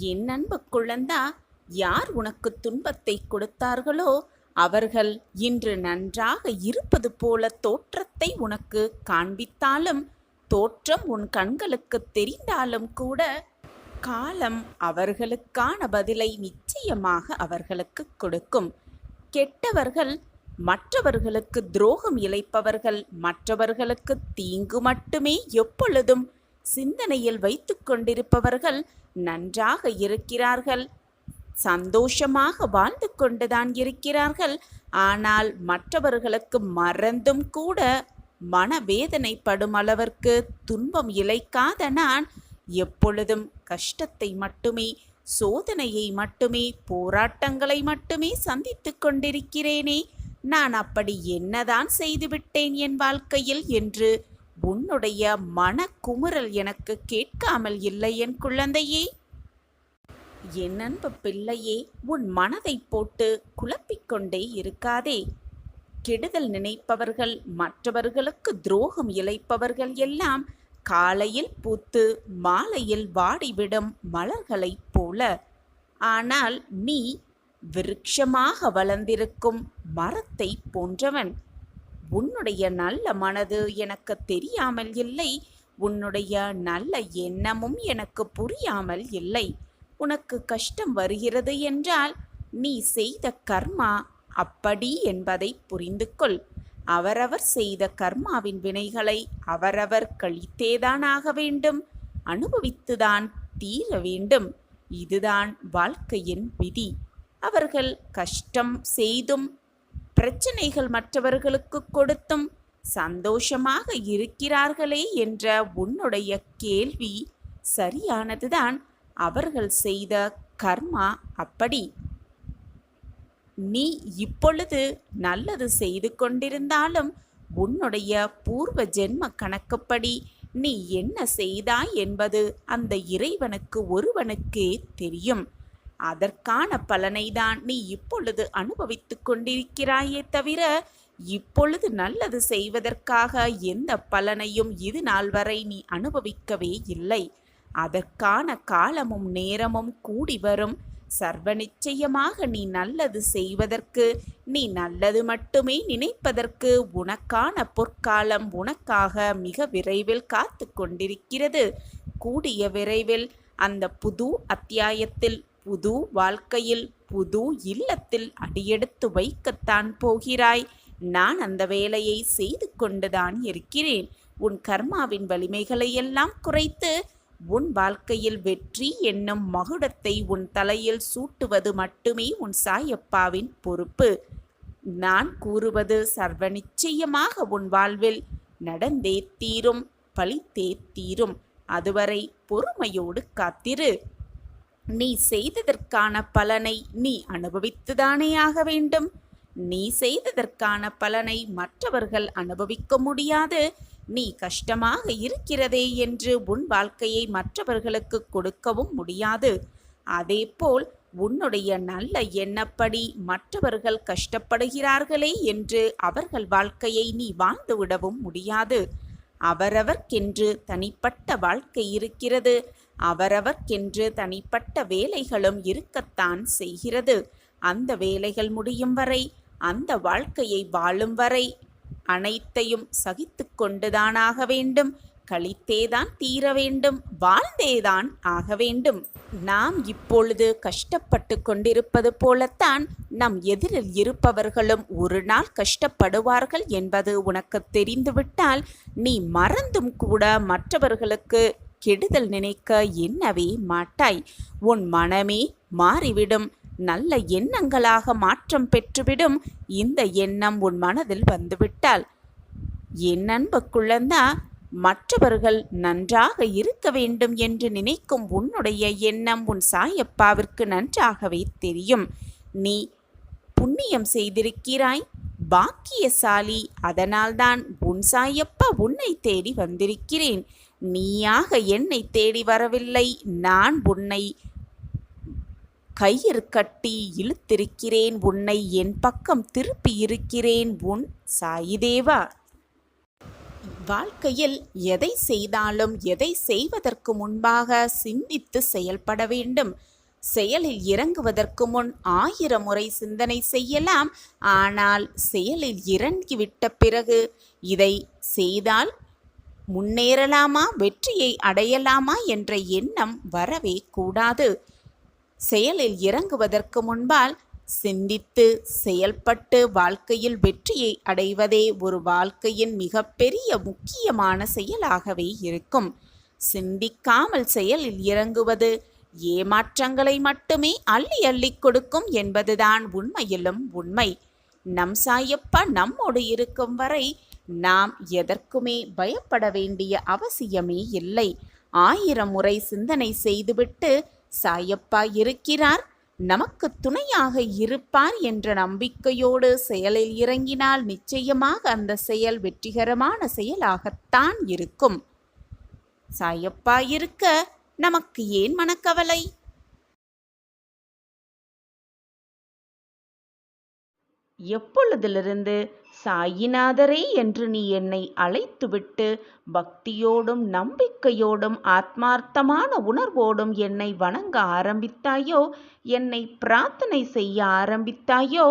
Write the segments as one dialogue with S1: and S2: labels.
S1: என் அன்பு குழந்தா, யார் உனக்கு துன்பத்தை கொடுத்தார்களோ அவர்கள் இன்று நன்றாக இருப்பது போல தோற்றத்தை உனக்கு காண்பித்தாலும், தோற்றம் உன் கண்களுக்கு தெரிந்தாலும் கூட காலம் அவர்களுக்கான பதிலை நிச்சயமாக அவர்களுக்கு கொடுக்கும். கெட்டவர்கள், மற்றவர்களுக்கு துரோகம் இழைப்பவர்கள், மற்றவர்களுக்கு தீங்கு மட்டுமே எப்பொழுதும் சிந்தனையில் வைத்து கொண்டிருப்பவர்கள் நன்றாக இருக்கிறார்கள், சந்தோஷமாக வாழ்ந்து கொண்டுதான் இருக்கிறார்கள். ஆனால் மற்றவர்களுக்கு மறந்தும் கூட மனவேதனைப்படும் அளவிற்கு துன்பம் இழைக்காத நான் எப்பொழுதும் கஷ்டத்தை மட்டுமே, சோதனையை மட்டுமே, போராட்டங்களை மட்டுமே சந்தித்து கொண்டிருக்கிறேனே, நான் அப்படி என்னதான் செய்துவிட்டேன் என் வாழ்க்கையில் என்று உன்னுடைய மனக்குமுறல் எனக்கு கேட்காமல் இல்லை என் குழந்தையே. என் அன்பு பிள்ளையே, உன் மனதை போட்டு குழப்பிக்கொண்டே இருக்காதே. கெடுதல் நினைப்பவர்கள், மற்றவர்களுக்கு துரோகம் இழைப்பவர்கள் எல்லாம் காலையில் பூத்து மாலையில் வாடிவிடும் மலர்களைப் போல. ஆனால் நீ விருட்சமாக வளர்ந்திருக்கும் மரத்தை போன்றவன். உன்னுடைய நல்ல மனது எனக்கு தெரியாமல் இல்லை, உன்னுடைய நல்ல எண்ணமும் எனக்கு புரியாமல் இல்லை. உனக்கு கஷ்டம் வருகிறது என்றால் நீ செய்த கர்மா அப்படி என்பதை புரிந்து கொள். அவரவர் செய்த கர்மாவின் வினைகளை அவரவர் கழித்தேதான் ஆக வேண்டும், அனுபவித்துதான் தீர வேண்டும். இதுதான் வாழ்க்கையின் விதி. அவர்கள் கஷ்டம் செய்தும் பிரச்சனைகள் மற்றவர்களுக்கு கொடுத்தும் சந்தோஷமாக இருக்கிறார்களே என்ற உன்னுடைய கேள்வி சரியானதுதான். அவர்கள் செய்த கர்மா அப்படி. நீ இப்பொழுது நல்லது செய்து கொண்டிருந்தாலும் உன்னுடைய பூர்வ ஜென்ம கணக்குப்படி நீ என்ன செய்தாய் என்பது அந்த இறைவனுக்கு ஒருவனுக்கே தெரியும். அதற்கான பலனை தான் நீ இப்பொழுது அனுபவித்து கொண்டிருக்கிறாயே தவிர, இப்பொழுது நல்லது செய்வதற்காக எந்த பலனையும் இது நாள் வரை நீ அனுபவிக்கவே இல்லை. அதற்கான காலமும் நேரமும் கூடி வரும். சர்வ நிச்சயமாக நீ நல்லது செய்வதற்கு, நீ நல்லது மட்டுமே நினைப்பதற்கு உனக்கான பொற்காலம் உனக்காக மிக விரைவில் காத்து கொண்டிருக்கிறது. கூடிய விரைவில் அந்த புது அத்தியாயத்தில், புது வாழ்க்கையில், புது இல்லத்தில் அடியெடுத்து வைக்கத்தான் போகிறாய். நான் அந்த வேலையை செய்து கொண்டுதான் இருக்கிறேன். உன் கர்மாவின் வலிமைகளையெல்லாம் குறைத்து உன் வாழ்க்கையில் வெற்றி என்னும் மகுடத்தை உன் தலையில் சூட்டுவது மட்டுமே உன் சாயப்பாவின் பொறுப்பு. நான் கூறுவது சர்வ நிச்சயமாக உன் வாழ்வில் நடந்தே தீரும், பலித்தே தீரும். அதுவரை பொறுமையோடு காத்திரு. நீ செய்ததற்கான பலனை நீ அனுபவித்துதானே ஆக வேண்டும். நீ செய்ததற்கான பலனை மற்றவர்கள் அனுபவிக்க முடியாது. நீ கஷ்டமாக இருக்கிறதே என்று உன் வாழ்க்கையை மற்றவர்களுக்கு கொடுக்கவும் முடியாது. அதேபோல் உன்னுடைய நல்ல எண்ணப்படி மற்றவர்கள் கஷ்டப்படுகிறார்களே என்று அவர்கள் வாழ்க்கையை நீ வாழ்ந்துவிடவும் முடியாது. அவரவர்க்கென்று தனிப்பட்ட வாழ்க்கை இருக்கிறது. அவரவர்க்கென்று தனிப்பட்ட வேலைகளும் இருக்கத்தான் செய்கிறது. அந்த வேலைகள் முடியும் வரை, அந்த வாழ்க்கையை வாழும் வரை அனைத்தையும் சகித்து கொண்டுதான் வேண்டும், கழித்தேதான் தீர வேண்டும், வாழ்ந்தேதான் ஆக வேண்டும். நாம் இப்பொழுது கஷ்டப்பட்டு கொண்டிருப்பது போலத்தான் நம் எதிரில் இருப்பவர்களும் ஒரு நாள் கஷ்டப்படுவார்கள் என்பது உனக்கு தெரிந்துவிட்டால் நீ மறந்தும் கூட மற்றவர்களுக்கு கெடுதல் நினைக்க எண்ணவே மாட்டாய். உன் மனமே மாறிவிடும். நல்ல எண்ணங்களாக மாற்றம் பெற்றுவிடும். இந்த எண்ணம் உன் மனதில் வந்துவிட்டால், என் அன்பு குழந்தா, மற்றவர்கள் நன்றாக இருக்க வேண்டும் என்று நினைக்கும் உன்னுடைய எண்ணம் உன் சாயப்பாவிற்கு நன்றாகவே தெரியும். நீ புண்ணியம் செய்திருக்கிறாய், பாக்கியசாலி. அதனால்தான் உன் சாயப்பா உன்னை தேடி வந்திருக்கிறேன். நீயாக என்னை தேடி வரவில்லை. நான் உன்னை கயிறு கட்டி இழுத்திருக்கிறேன். உன்னை என் பக்கம் திருப்பி இருக்கிறேன். உன் சாயிதேவா. வாழ்க்கையில் எதை செய்தாலும் எதை செய்வதற்கு முன்பாக சிந்தித்து செயல்பட வேண்டும். செயலில் இறங்குவதற்கு முன் 1000 முறை சிந்தனை செய்யலாம். ஆனால் செயலில் இறங்கிவிட்ட பிறகு இதை செய்தால் முன்னேறலாமா, வெற்றியை அடையலாமா என்ற எண்ணம் வரவே கூடாது. செயலில் இறங்குவதற்கு முன்பால் சிந்தித்து செயல்பட்டு வாழ்க்கையில் வெற்றியை அடைவதே ஒரு வாழ்க்கையின் மிகப்பெரிய முக்கியமான செயலாகவே இருக்கும். சிந்திக்காமல் செயலில் இறங்குவது ஏமாற்றங்களை மட்டுமே அள்ளி அள்ளி கொடுக்கும் என்பதுதான் உண்மையிலும் உண்மை. நம் சாயப்பா நம்மோடு இருக்கும் வரை நாம் எதற்குமே பயப்பட வேண்டிய அவசியமே இல்லை. 1000 முறை சிந்தனை செய்துவிட்டு சாயப்பா இருக்கிறார், நமக்கு துணையாக இருப்பார் என்ற நம்பிக்கையோடு செயலில் இறங்கினால் நிச்சயமாக அந்த செயல் வெற்றிகரமான செயலாகத்தான் இருக்கும். சாயப்பா இருக்க நமக்கு ஏன் மனக்கவலை? எப்பொழுதிலிருந்து சாயிநாதரே என்று நீ என்னை அழைத்துவிட்டு பக்தியோடும் நம்பிக்கையோடும் ஆத்மார்த்தமான உணர்வோடும் என்னை வணங்க ஆரம்பித்தாயோ, என்னை பிரார்த்தனை செய்ய ஆரம்பித்தாயோ,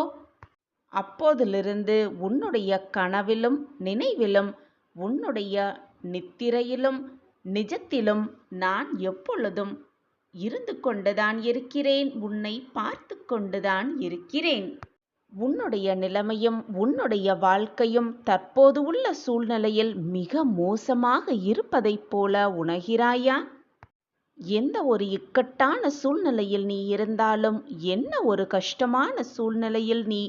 S1: அப்போதிலிருந்து உன்னுடைய கனவிலும் நினைவிலும், உன்னுடைய நித்திரையிலும் நிஜத்திலும் நான் எப்பொழுதும் இருந்து கொண்டுதான் இருக்கிறேன். உன்னை பார்த்து கொண்டுதான் இருக்கிறேன். உன்னுடைய நிலைமையும் உன்னுடைய வாழ்க்கையும் தற்போது உள்ள சூழ்நிலையில் மிக மோசமாக இருப்பதைப் போல உணர்கிறாயா? எந்த ஒரு இக்கட்டான சூழ்நிலையில் நீ இருந்தாலும், என்ன ஒரு கஷ்டமான சூழ்நிலையில் நீ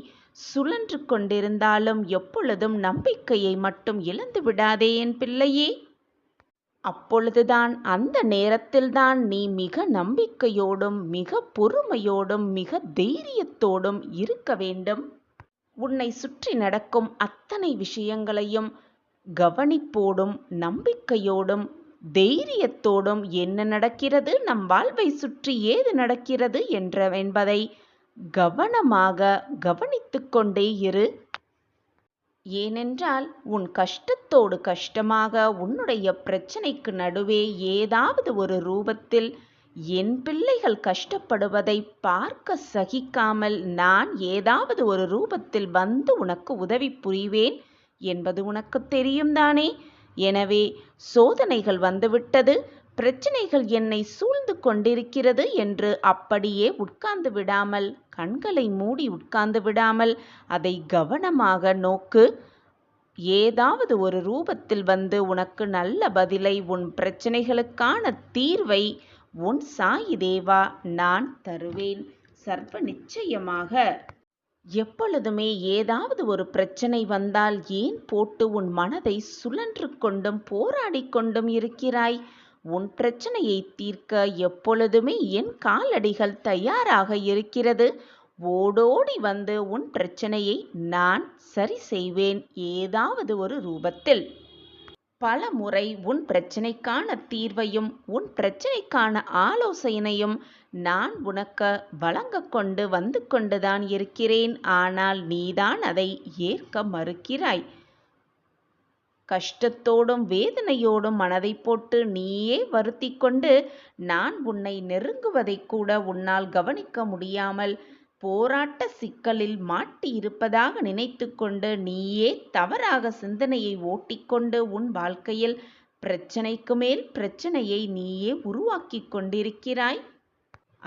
S1: சுழன்று கொண்டிருந்தாலும் எப்பொழுதும் நம்பிக்கையை மட்டும் இழந்து விடாதே என் பிள்ளையே. அப்பொழுதுதான், அந்த நேரத்தில்தான் நீ மிக நம்பிக்கையோடும் மிக பொறுமையோடும் மிக தைரியத்தோடும் இருக்க வேண்டும். உன்னை சுற்றி நடக்கும் அத்தனை விஷயங்களையும் கவனிப்போடும் நம்பிக்கையோடும் தைரியத்தோடும் என்ன நடக்கிறது, நம் வாழ்வை சுற்றி ஏது நடக்கிறது என்பதை கவனமாக கவனித்து கொண்டே இரு. ஏனென்றால் உன் கஷ்டத்தோடு கஷ்டமாக உன்னுடைய பிரச்சனைக்கு நடுவே ஏதாவது ஒரு ரூபத்தில் என் பிள்ளைகள் கஷ்டப்படுவதை பார்க்க சகிக்காமல் நான் ஏதாவது ஒரு ரூபத்தில் வந்து உனக்கு உதவி புரிவேன் என்பது உனக்கு தெரியும் தானே? எனவே சோதனைகள் வந்துவிட்டது, பிரச்சனைகள் என்னை சூழ்ந்து கொண்டிருக்கிறது என்று அப்படியே உட்கார்ந்து விடாமல், கண்களை மூடி உட்கார்ந்து விடாமல் அதை கவனமாக நோக்கு. ஏதாவது ஒரு ரூபத்தில் வந்து உனக்கு நல்ல பதிலை, உன் பிரச்சனைகளுக்கான தீர்வை உன் சாயி தேவா நான் தருவேன் சர்வ நிச்சயமாக. எப்பொழுதுமே ஏதாவது ஒரு பிரச்சனை வந்தால் ஏன் போட்டு உன் மனதை சுழன்று கொண்டும் போராடி கொண்டும் இருக்கிறாய்? உன் பிரச்சனையை தீர்க்க எப்பொழுதுமே என் காலடிகள் தயாராக இருக்கிறது. ஓடோடி வந்து உன் பிரச்சனையை நான் சரி செய்வேன் ஏதாவது ஒரு ரூபத்தில். பல முறை உன் பிரச்சனைக்கான தீர்வையும் உன் பிரச்சனைக்கான ஆலோசனையும் நான் உனக்கு வழங்க கொண்டு வந்து கொண்டுதான் இருக்கிறேன். ஆனால் நீதான் அதை ஏற்க மறுக்கிறாய். கஷ்டத்தோடும் வேதனையோடும் மனதை போட்டு நீயே வருத்தி கொண்டு நான் உன்னை நெருங்குவதை கூட உன்னால் கவனிக்க முடியாமல் போராட்ட சிக்கலில் மாட்டி இருப்பதாக நினைத்து கொண்டு நீயே தவறாக சிந்தனையை ஓட்டிக்கொண்டு உன் வாழ்க்கையில் பிரச்சனைக்கு மேல் பிரச்சனையை நீயே உருவாக்கி கொண்டிருக்கிறாய்.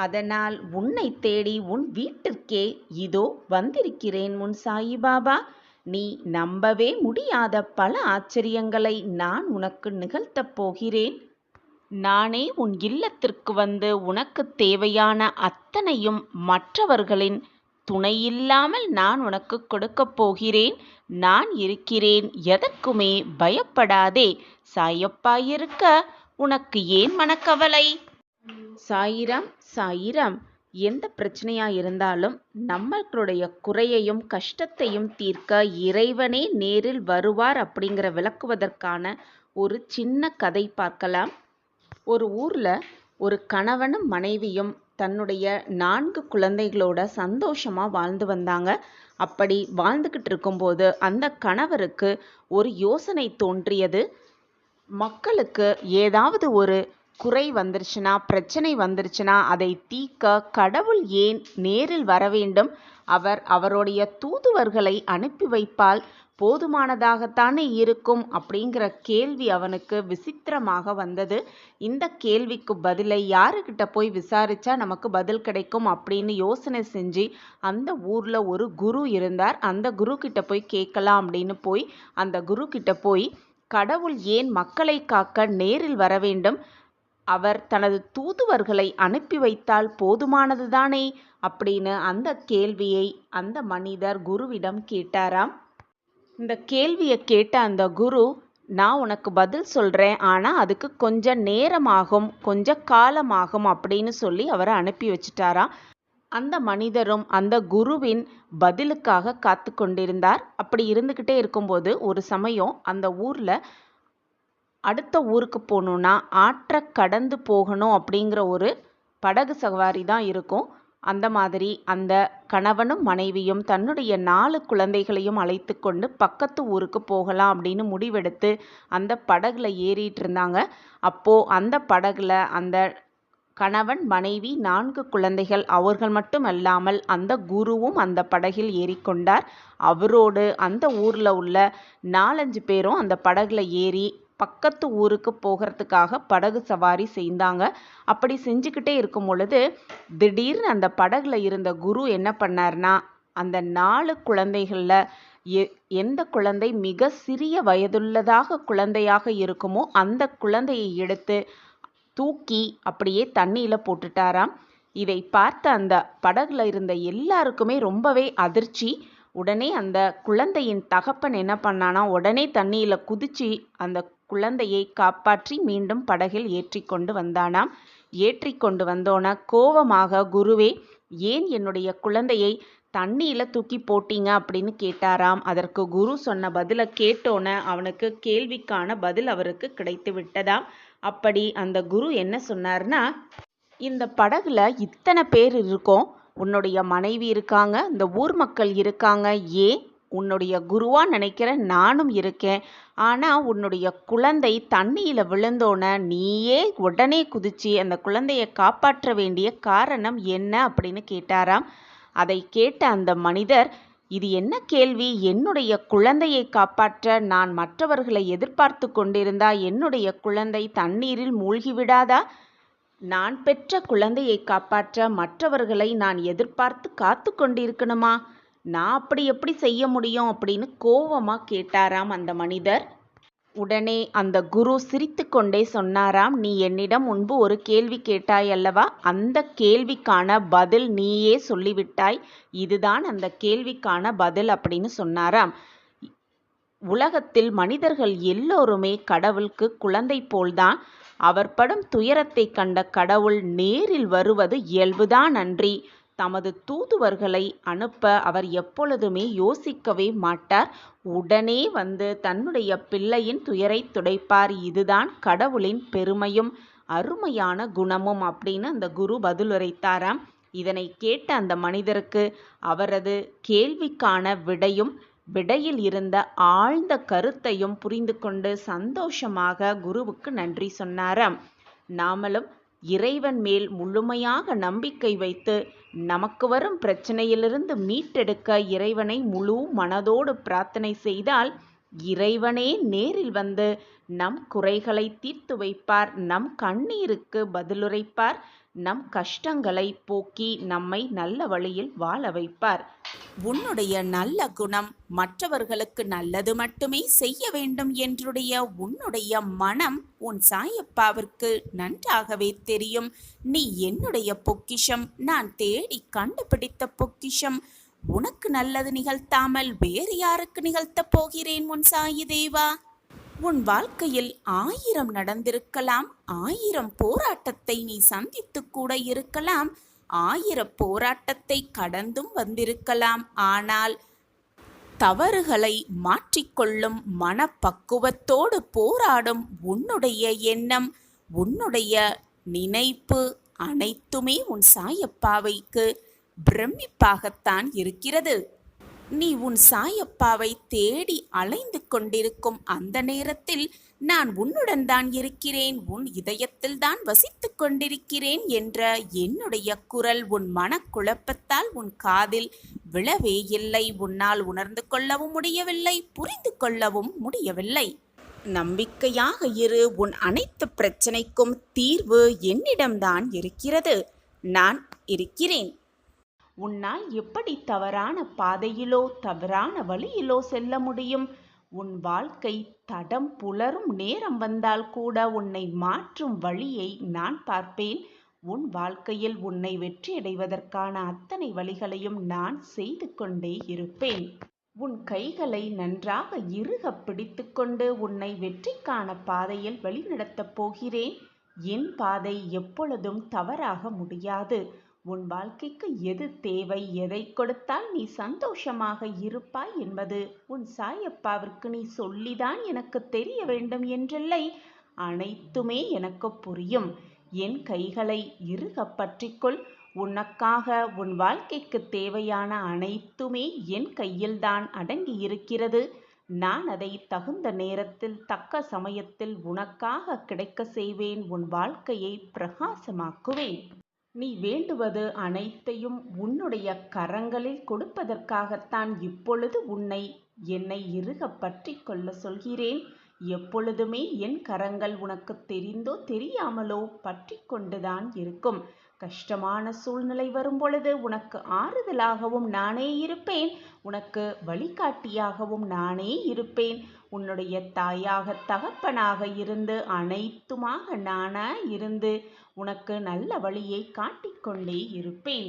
S1: அதனால் உன்னை தேடி உன் வீட்டிற்கே இதோ வந்திருக்கிறேன் உன் சாயிபாபா. நீ நம்பவே முடியாத பல ஆச்சரியங்களை நான் உனக்கு நிகழ்த்தப் போகிறேன். நானே உன் இல்லத்திற்கு வந்து உனக்கு தேவையான அத்தனையும் மற்றவர்களின் துணையில்லாமல் நான் உனக்கு கொடுக்கப் போகிறேன். நான் இருக்கிறேன், எதற்குமே பயப்படாதே. சாயப்பா இருக்க உனக்கு ஏன் மனக்கவலை? சாயிராம் சாயிராம். எந்த பிரச்சனையாக இருந்தாலும் நம்மளுடைய குறையையும் கஷ்டத்தையும் தீர்க்க இறைவனே நேரில் வருவார் அப்படிங்கிற விளக்குவதற்கான ஒரு சின்ன கதை பார்க்கலாம். ஒரு ஊரில் ஒரு கணவனும் மனைவியும் தன்னுடைய 4 குழந்தைகளோட சந்தோஷமாக வாழ்ந்து வந்தாங்க. அப்படி வாழ்ந்துக்கிட்டு இருக்கும்போது அந்த கணவருக்கு ஒரு யோசனை தோன்றியது. மக்களுக்கு ஏதாவது ஒரு குறை வந்துருச்சுன்னா, பிரச்சனை வந்துருச்சுன்னா அதை தீர்க்க கடவுள் ஏன் நேரில் வர வேண்டும்? அவருடைய தூதுவர்களை அனுப்பி வைப்பால் போதுமானதாகத்தானே இருக்கும் அப்படிங்கிற கேள்வி அவனுக்கு விசித்திரமாக வந்தது. இந்த கேள்விக்கு பதிலை யாருக்கிட்ட போய் விசாரிச்சா நமக்கு பதில் கிடைக்கும் அப்படின்னு யோசனை செஞ்சு அந்த ஊரில் ஒரு குரு இருந்தார். அந்த குரு கிட்ட போய் கேட்கலாம் அப்படின்னு போய் அந்த குரு கிட்ட போய் கடவுள் ஏன் மக்களை காக்க நேரில் வர வேண்டும்? அவர் தனது தூதுவர்களை அனுப்பி வைத்தால் போதுமானதுதானே அப்படின்னு அந்த கேள்வியை அந்த மனிதர் குருவிடம் கேட்டாராம். இந்த கேள்வியை கேட்ட அந்த குரு, நான் உனக்கு பதில் சொல்கிறேன், ஆனால் அதுக்கு கொஞ்சம் நேரமாகும், கொஞ்சம் காலமாகும் அப்படின்னு சொல்லி அவரை அனுப்பி வச்சுட்டாராம். அந்த மனிதரும் அந்த குருவின் பதிலுக்காக காத்து கொண்டிருந்தார். அப்படி இருந்துக்கிட்டே இருக்கும்போது ஒரு சமயம் அந்த ஊரில் அடுத்த ஊருக்கு போகணுன்னா ஆற்றை கடந்து போகணும் அப்படிங்கிற ஒரு படகு சவாரி தான் இருக்கும். அந்த மாதிரி அந்த கணவனும் மனைவியும் தன்னுடைய 4 குழந்தைகளையும் அழைத்து கொண்டு பக்கத்து ஊருக்கு போகலாம் அப்படின்னு முடிவெடுத்து அந்த படகுல ஏறிட்டு இருந்தாங்க. அப்போது அந்த படகுல அந்த கணவன், மனைவி, 4 குழந்தைகள் அவர்கள் மட்டும் அல்லாமல் அந்த குருவும் அந்த படகில் ஏறிக்கொண்டார். அவரோடு அந்த ஊரில் உள்ள 4-5 பேரும் அந்த படகுல ஏறி பக்கத்து ஊருக்கு போகிறதுக்காக படகு சவாரி செய்தாங்க. அப்படி செஞ்சுக்கிட்டே இருக்கும் பொழுது திடீர்னு அந்த படகுல இருந்த குரு என்ன பண்ணார்னா, அந்த 4 குழந்தைகளில் எந்த குழந்தை மிக சிறிய வயதுள்ளதாக குழந்தையாக இருக்குமோ அந்த குழந்தையை எடுத்து தூக்கி அப்படியே தண்ணியில் போட்டுட்டாராம். இதை பார்த்த அந்த படகுல இருந்த எல்லாருக்குமே ரொம்பவே அதிர்ச்சி. உடனே அந்த குழந்தையின் தகப்பன் என்ன பண்ணானா, உடனே தண்ணியில் குதிச்சு அந்த குழந்தையை காப்பாற்றி மீண்டும் படகில் ஏற்றி கொண்டு வந்தானாம். ஏற்றி கொண்டு வந்தோன கோபமாக, குருவே, ஏன் என்னுடைய குழந்தையை தண்ணியில் தூக்கி போட்டீங்க அப்படின்னு கேட்டாராம். அதற்கு குரு சொன்ன பதிலை கேட்டோன அவனுக்கு கேள்விக்கான பதில் அவருக்கு கிடைத்து விட்டதாம். அப்படி அந்த குரு என்ன சொன்னார்னா, இந்த படகுல இத்தனை பேர் இருக்கோம், உன்னுடைய மனைவி இருக்காங்க, இந்த ஊர் மக்கள் இருக்காங்க, ஏன் உன்னுடைய குருவா நினைக்கிற நானும் இருக்கேன். ஆனால் உன்னுடைய குழந்தை தண்ணியில் விழுந்தோன நீயே உடனே குதிச்சு அந்த குழந்தையை காப்பாற்ற வேண்டிய காரணம் என்ன அப்படின்னு கேட்டாராம். அதை கேட்ட அந்த மனிதர், இது என்ன கேள்வி? என்னுடைய குழந்தையை காப்பாற்ற நான் மற்றவர்களை எதிர்பார்த்து கொண்டிருந்தா என்னுடைய குழந்தை தண்ணீரில் மூழ்கிவிடாதா? நான் பெற்ற குழந்தையை காப்பாற்ற மற்றவர்களை நான் எதிர்பார்த்து காத்து கொண்டிருக்கணுமா? நான் அப்படி எப்படி செய்ய முடியும் அப்படின்னு கோபமாக கேட்டாராம் அந்த மனிதர். உடனே அந்த குரு சிரித்து கொண்டே சொன்னாராம், நீ என்னிடம் முன்பு ஒரு கேள்வி கேட்டாய் அல்லவா, அந்த கேள்விக்கான பதில் நீயே சொல்லிவிட்டாய், இதுதான் அந்த கேள்விக்கான பதில் அப்படின்னு சொன்னாராம். உலகத்தில் மனிதர்கள் எல்லோருமே கடவுளுக்கு குழந்தை போல்தான். அவர் படும் துயரத்தை கண்ட கடவுள் நேரில் வருவது இயல்புதான் அன்றி தமது தூதுவர்களை அனுப்ப அவர் எப்பொழுதுமே யோசிக்கவே மாட்டார். உடனே வந்து தன்னுடைய பிள்ளையின் துயரை துடைப்பார். இதுதான் கடவுளின் பெருமையும் அருமையான குணமும் அப்படின்னு அந்த குரு பதிலுரைத்தாராம். இதனை கேட்ட அந்த மனிதருக்கு அவரது கேள்விக்கான விடையில் இருந்த ஆழ்ந்த கருத்தையும் புரிந்து கொண்டு சந்தோஷமாக குருவுக்கு நன்றி சொன்னாராம். நாமளும் இறைவன் மேல் முழுமையாக நம்பிக்கை வைத்து நமக்கு வரும் பிரச்சனையிலிருந்து மீட்டெடுக்க இறைவனை முழு மனதோடு பிரார்த்தனை செய்தால் இறைவனே நேரில் வந்து நம் குறைகளை தீர்த்து வைப்பார், நம் கண்ணீருக்கு பதிலுரைப்பார், நம் கஷ்டங்களை போக்கி நம்மை நல்ல வழியில் வாழ வைப்பார். உன்னுடைய நல்ல குணம் மற்றவர்களுக்கு நல்லது மட்டுமே செய்ய வேண்டும் என்றுடைய உன்னுடைய மனம் உன் சாயப்பாவிற்கு நன்றாகவே தெரியும். நீ என்னுடைய பொக்கிஷம், நான் தேடி கண்டுபிடித்த பொக்கிஷம். உனக்கு நல்லது நிகழ்த்தாமல் வேறு யாருக்கு நிகழ்த்தப் போகிறேன் உன் சாயி தேவா? உன் வாழ்க்கையில் 1000 நடந்திருக்கலாம், 1000 போராட்டத்தை நீ சந்தித்து கூட இருக்கலாம், 1000 போராட்டத்தை கடந்தும் வந்திருக்கலாம். ஆனால் தவறுகளை மாற்றிக்கொள்ளும் மனப்பக்குவத்தோடு போராடும் உன்னுடைய எண்ணம், உன்னுடைய நினைப்பு அனைத்துமே உன் சாயப்பாவைக்கு பிரமிப்பாகத்தான் இருக்கிறது.
S2: நீ உன் சாயப்பாவை தேடி அலைந்து கொண்டிருக்கும் அந்த நேரத்தில் நான் உன்னுடன் தான் இருக்கிறேன், உன் இதயத்தில் தான் வசித்துக் கொண்டிருக்கிறேன் என்ற என்னுடைய குரல் உன் மனக்குழப்பத்தால் உன் காதில் விழவே இல்லை. உன்னால் உணர்ந்து கொள்ளவும் முடியவில்லை, புரிந்து கொள்ளவும் முடியவில்லை. நம்பிக்கையாக இரு. உன் அனைத்து பிரச்சனைக்கும் தீர்வு என்னிடம்தான் இருக்கிறது. நான் இருக்கிறேன்.
S1: உன்னால் எப்படி தவறான பாதையிலோ தவறான வழியிலோ செல்ல முடியும்? உன் வாழ்க்கை தடம் புலரும் நேரம் வந்தால் கூட உன்னை மாற்றும் வழியை நான் பார்ப்பேன். உன் வாழ்க்கையில் உன்னை வெற்றியடைவதற்கான அத்தனை வழிகளையும் நான் செய்து கொண்டே இருப்பேன். உன் கைகளை நன்றாக இறுக பிடித்துக்கொண்டு உன்னை வெற்றிக்கான பாதையில் வழிநடத்தப் போகிறேன். என் பாதை எப்பொழுதும் தவறாக முடியாது. உன் வாழ்க்கைக்கு எது தேவை, எதை கொடுத்தால் நீ சந்தோஷமாக இருப்பாய் என்பது உன் சாயப்பாவிற்கு நீ சொல்லிதான் எனக்கு தெரிய வேண்டும் என்றில்லை. அனைத்துமே எனக்கு புரியும். என் கைகளை இறுக பற்றிக்கொள். உனக்காக உன் வாழ்க்கைக்கு தேவையான அனைத்துமே என் கையில்தான் அடங்கி இருக்கிறது. நான் அதை தகுந்த நேரத்தில் தக்க சமயத்தில் உனக்காக கிடைக்க செய்வேன். உன் வாழ்க்கையை பிரகாசமாக்குவேன். நீ வேண்டுவது அனைத்தையும் உன்னுடைய கரங்களில் கொடுப்பதற்காகத்தான் இப்பொழுது என்னை இறுக பற்றி கொள்ள சொல்கிறேன். எப்பொழுதுமே என் கரங்கள் உனக்கு தெரிந்தோ தெரியாமலோ பற்றி கொண்டுதான் இருக்கும். கஷ்டமான சூழ்நிலை வரும் பொழுது உனக்கு ஆறுதலாகவும் நானே இருப்பேன். உனக்கு வழிகாட்டியாகவும் நானே இருப்பேன். உன்னுடைய தாயாக தகப்பனாக இருந்து அனைத்துமாக நானாய் இருந்து உனக்கு நல்ல வழியை காட்டிக்கொண்டே இருப்பேன்.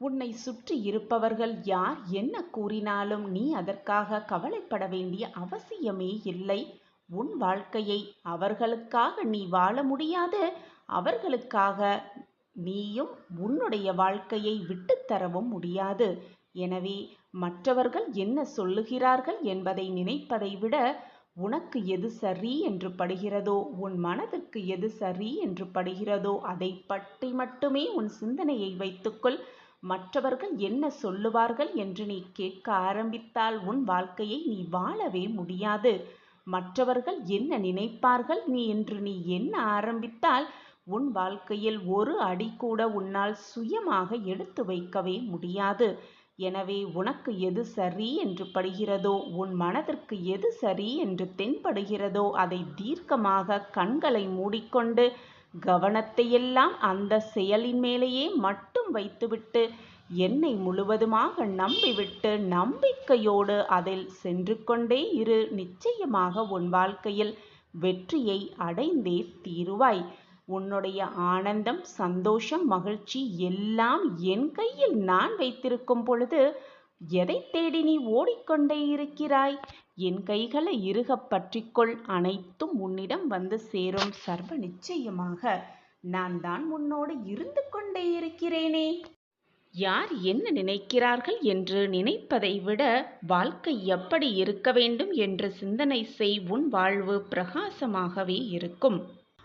S1: உன்னை சுற்றி இருப்பவர்கள் யார் என்ன கூறினாலும் நீ அதற்காக கவலைப்பட வேண்டிய அவசியமே இல்லை. உன் வாழ்க்கையை அவர்களுக்காக நீ வாழ முடியாது. அவர்களுக்காக நீயும் உன்னுடைய வாழ்க்கையை விட்டுத்தரவும் முடியாது. எனவே மற்றவர்கள் என்ன சொல்லுகிறார்கள் என்பதை நினைப்பதை விட உனக்கு எது சரி என்று படுகிறதோ, உன் மனதிற்கு எது சரி என்று படுகிறதோ அதை பற்றி மட்டுமே உன் சிந்தனையை வைத்துக்கொள். மற்றவர்கள் என்ன சொல்லுவார்கள் என்று நீ கேட்க ஆரம்பித்தால் உன் வாழ்க்கையை நீ வாழவே முடியாது. மற்றவர்கள் என்ன நினைப்பார்கள் என்று நீ எண்ண ஆரம்பித்தால் உன் வாழ்க்கையில் ஒரு அடி கூட உன்னால் சுயமாக எடுத்து வைக்கவே முடியாது. எனவே உனக்கு எது சரி என்று படுகிறதோ, உன் மனதிற்கு எது சரி என்று தென்படுகிறதோ அதை தீர்க்கமாக கண்களை மூடிக்கொண்டு கவனத்தையெல்லாம் அந்த செயலின் மேலேயே மட்டும் வைத்துவிட்டு என்னை முழுவதுமாக நம்பிவிட்டு நம்பிக்கையோடு அதில் சென்று கொண்டே இரு. நிச்சயமாக உன் வாழ்க்கையில் வெற்றியை அடைந்தே தீருவாய். உன்னுடைய ஆனந்தம், சந்தோஷம், மகிழ்ச்சி எல்லாம் என் கையில் நான் வைத்திருக்கும் பொழுது எதை தேடி நீ ஓடிக்கொண்டே இருக்கிறாய்? என் கைகளை இறுக பற்றிக்கொள். அனைத்தும் உன்னிடம் வந்து சேரும். சர்வ நிச்சயமாக நான் தான் உன்னோடு இருந்து கொண்டே இருக்கிறேனே. யார் என்ன நினைக்கிறார்கள் என்று நினைப்பதை விட வாழ்க்கை எப்படி இருக்க வேண்டும் என்று சிந்தனை செய். உன் வாழ்வு பிரகாசமாகவே இருக்கும்.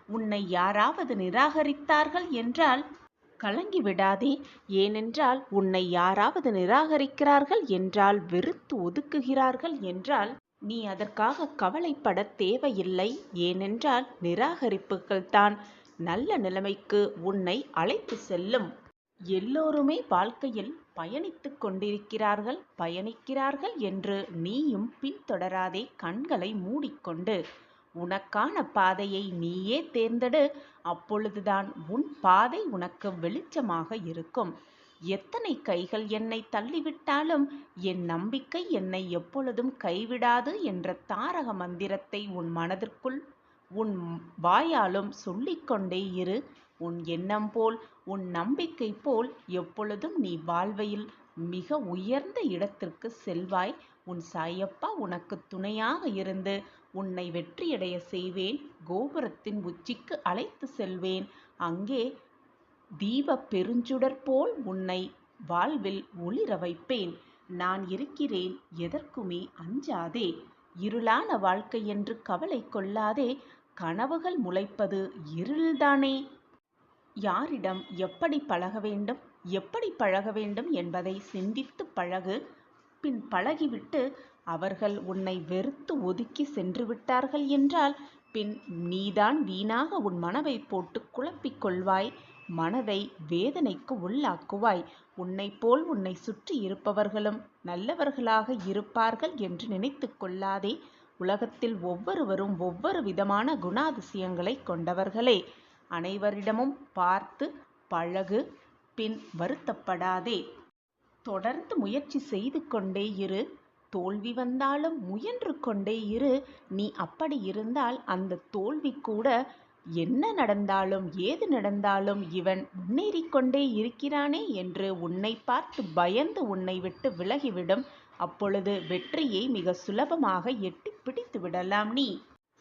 S1: உன்னை யாராவது நிராகரித்தார்கள் என்றால் கலங்கி விடாதே. ஏனென்றால் உன்னை யாராவது நிராகரிக்கிறார்கள் என்றால், வெறுத்து ஒதுக்குகிறார்கள் என்றால் நீ அதற்காக கவலைப்பட தேவையில்லை. ஏனென்றால் நிராகரிப்புகள் தான் நல்ல நிலைமைக்கு உன்னை அழைத்து செல்லும். எல்லோருமே வாழ்க்கையில் பயணிக்கிறார்கள் என்று நீயும் பின்தொடராதே. கண்களை மூடிக்கொண்டு உனக்கான பாதையை நீயே தேர்ந்தெடு. அப்பொழுதுதான் உன் பாதை உனக்கு வெளிச்சமாக இருக்கும். எத்தனை கைகள் என்னை தள்ளிவிட்டாலும் என் நம்பிக்கை என்னை எப்பொழுதும் கைவிடாது என்ற தாரக மந்திரத்தை உன் மனதிற்குள் உன் வாயாலும் சொல்லிக்கொண்டே இரு. உன் எண்ணம் போல், உன் நம்பிக்கை போல் எப்பொழுதும் நீ வாழ்வையில் மிக உயர்ந்த இடத்திற்கு செல்வாய். உன் சாயப்பா உனக்கு துணையாக இருந்து உன்னை வெற்றியடைய செய்வேன். கோபுரத்தின் உச்சிக்கு அழைத்து செல்வேன். அங்கே தீப பெருஞ்சுடர் போல் உன்னை வாழ்வில் ஒளிர வைப்பேன். நான் இருக்கிறேன், எதற்குமே அஞ்சாதே. இருளான வாழ்க்கை என்று கவலை கொள்ளாதே. கனவுகள் முளைப்பது இருள்தானே. யாரிடம் எப்படி பழக வேண்டும், எப்படி பழக வேண்டும் என்பதை சிந்தித்து பழகு. பின் பழகிவிட்டு அவர்கள் உன்னை வெறுத்து ஒதுக்கி சென்று விட்டார்கள் என்றால் பின் நீதான் வீணாக உன் மனதை போட்டு குழப்பிக் கொள்வாய், மனதை வேதனைக்கு உள்ளாக்குவாய். உன்னைப் போல் உன்னை சுற்றி இருப்பவர்களும் நல்லவர்களாக இருப்பார்கள் என்று நினைத்து கொள்ளாதே. உலகத்தில் ஒவ்வொருவரும் ஒவ்வொரு விதமான குணாதிசயங்களை கொண்டவர்களே. அனைவரிடமும் பார்த்து பழகு, பின் வருத்தப்படாதே. தொடர்ந்து முயற்சி செய்து கொண்டே இரு. தோல்வி வந்தாலும் முயன்று கொண்டே இரு. நீ அப்படி இருந்தால் அந்த தோல்வி கூட என்ன நடந்தாலும் ஏது நடந்தாலும் இவன் முன்னேறிக் கொண்டே இருக்கிறானே என்று உன்னை பார்த்து பயந்து உன்னை விட்டு விலகிவிடும். அப்பொழுது வெற்றியை மிக சுலபமாக எட்டி பிடித்து விடலாம் நீ.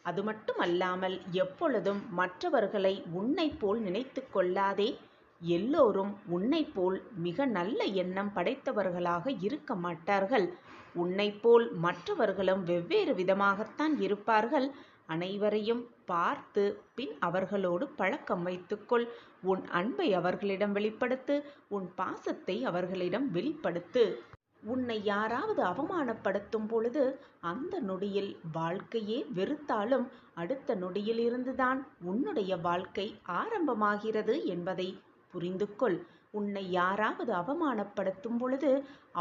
S1: அது மட்டுமல்லாமல் எப்பொழுதும் மற்றவர்களை உன்னை போல் நினைத்து கொள்ளாதே. எல்லோரும் உன்னை போல் மிக நல்ல எண்ணம் படைத்தவர்களாக இருக்க மாட்டார்கள். உன்னை போல் மற்றவர்களும் வெவ்வேறு விதமாகத்தான் இருப்பார்கள். அனைவரையும் பார்த்து பின் அவர்களோடு பழக்கம் வைத்துக்கொள். உன் அன்பை அவர்களிடம் வெளிப்படுத்து, உன் பாசத்தை அவர்களிடம் வெளிப்படுத்து. உன்னை யாராவது அவமானப்படுத்தும் பொழுது அந்த நொடியில் வாழ்க்கையே வெறுத்தாலும் அடுத்த நொடியில் இருந்துதான் உன்னுடைய வாழ்க்கை ஆரம்பமாகிறது என்பதை புரிந்து கொள். உன்னை யாராவது அவமானப்படுத்தும் பொழுது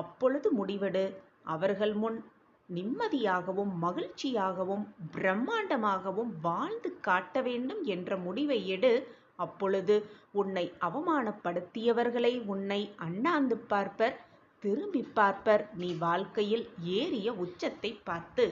S1: அப்பொழுது முடிவெடு. அவர்கள் முன் நிம்மதியாகவும் மகிழ்ச்சியாகவும் பிரம்மாண்டமாகவும் வாழ்ந்து காட்ட வேண்டும் என்ற முடிவை எடு. அப்பொழுது உன்னை அவமானப்படுத்தியவர்களை உன்னை அண்ணாந்து பார்ப்பர், திரும்பி பார்ப்பர். நீ வாழ்க்கையில் ஏறிய உச்சத்தை பார்த்து.